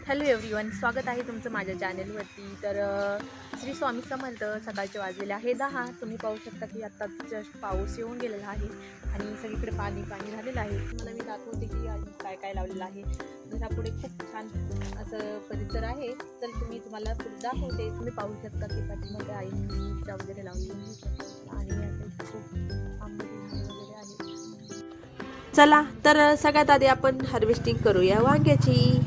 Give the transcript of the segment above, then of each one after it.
Hello everyone, स्वागत आहे तुमचं माझ्या चॅनेलवरती. तर श्री स्वामी समर्थ. सकाळचे वाजलेले आहे 10. तुम्ही पाहू शकता की आता जस्ट पाऊस येऊन गेलेला आहे आणि सगळीकडे पाणी पाणी झालेलं आहे. तुम्हाला मी दाखवते की काय काय लावलेलं आहे. घरापुढे खूप छान असं परिसर आहे. तर तुम्हाला पुढे दाखवते. तुम्ही पाहू शकता की पाठीमध्ये आई मिरच्या वगैरे लावलेली आणि असे खूप आंबे वगैरे आहे. चला तर सगळ्यात आधी आपण हार्वेस्टिंग करूया वांग्याची.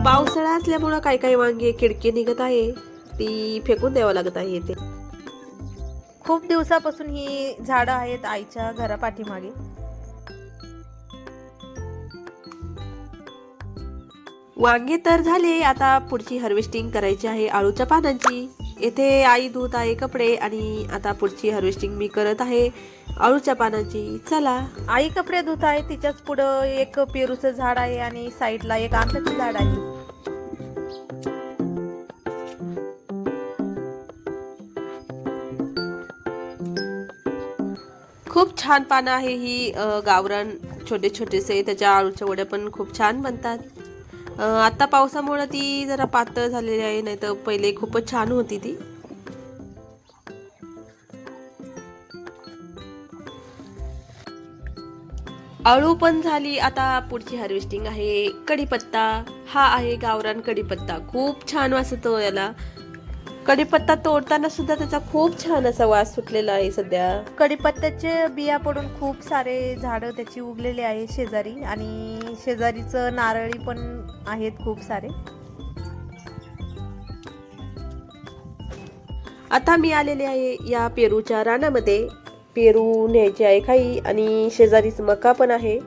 पावसाळा असल्यामुळं काही काही वांगे किडके निघत आहे, ती फेकून द्यावं लागत आहे. ते खूप दिवसापासून ही झाडं आहेत आईच्या घरा पाठीमागे. वांगे तर झाले, आता पुढची हार्वेस्टिंग करायची आहे आळूच्या पानांची. येथे आई धुत आहे कपडे आणि आता पुढची हार्वेस्टिंग मी करत आहे आळूच्या पानांची. चला. आई कपडे धुत आहे, तिच्याच पुढं एक पेरूचं झाड आहे आणि साईडला एक आंब्याचं झाड आहे. खूप छान पानं आहे ही. गावरान छोटे छोटेसे, त्याच्या आळूच्या वड्या पण खूप छान बनतात. आता पावसामुळे ती जरा पातळ झालेली आहे, नाही तर पहिले खूपच छान होती ती. आळू पण झाली, आता पुढची हार्वेस्टिंग आहे कढीपत्ता. हा आहे गावरान कढीपत्ता, खूप छान वास येतो याला. कढीपत्ता तोडताना सुद्धा त्याचा खूप छान असा वास सुटलेला आहे सध्या. कढीपत्त्याचे बिया पडून खूप सारे झाडं त्याची उगलेले आहे शेजारी, आणि शेजारीचं नारळी पण आहेत खूप सारे. आता मी आलेले आहे या पेरूच्या रानामध्ये. पेरू न्यायचे आहे काही, आणि शेजारीच मका पण आहे.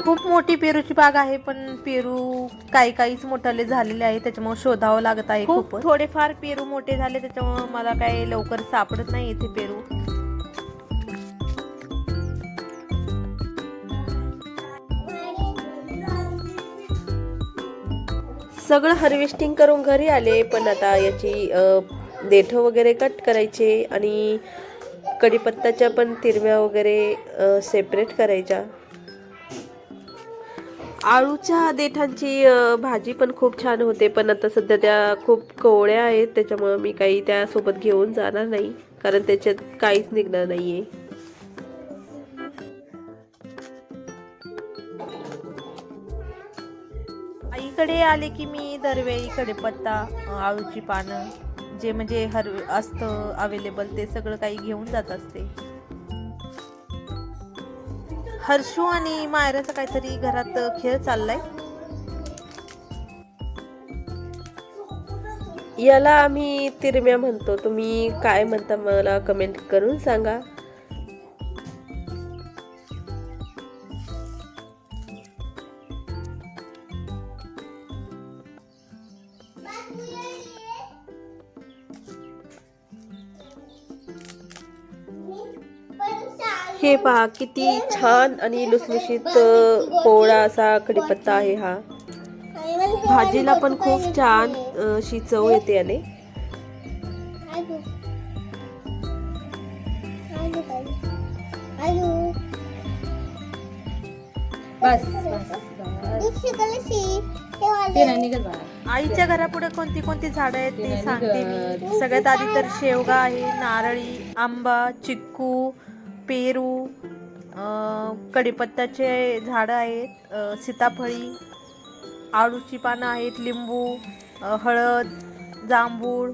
खूप मोठी पेरूची बाग आहे, पण पेरू काहीच मोठाले झालेले आहे, त्याच्यामुळे शोधावं लागत आहे. खूप थोडेफार पेरू मोठे झाले, त्याच्यामुळे मला काही लवकर सापडत नाही इथे पेरू. सगळं हार्वेस्टिंग करून घरी आले, पण आता याची देठ वगैरे कट करायचे आणि कढीपत्त्याच्या पण तिरम्या वगैरे सेपरेट करायच्या. आळूच्या देठांची भाजी पण खूप छान होते, पण आता सध्या त्या खूप कोवळ्या आहेत, त्याच्यामुळे मी काही त्यासोबत घेऊन जाणार नाही, कारण त्याच्यात काहीच निघणार नाहीये. आईकडे आले की मी दरवेळी कढीपत्ता, आळूची पानं, जे म्हणजे असतं अवेलेबल ते सगळं काही घेऊन जात असते. हर्षू आणि मायराचा काहीतरी घरात खेळ चाललाय. याला आम्ही तिरम्या म्हणतो, तुम्ही काय म्हणता मला कमेंट करून सांगा. हे पहा किती छान आणि लुसलुशीत कोवळा असा कढीपत्ता आहे हा. भाजीला पण खूप छान अशी चव येते याने. आईच्या घरापुढे कोणती कोणती झाडं आहेत ते सांगते मी. सगळ्यात आधी तर शेवगा आहे, नारळी, आंबा, चिक्कू, पेरू, कढीपत्त्याचे झाडं आहेत, सीताफळी, आळूची पानं आहेत, लिंबू, हळद, जांभूळ,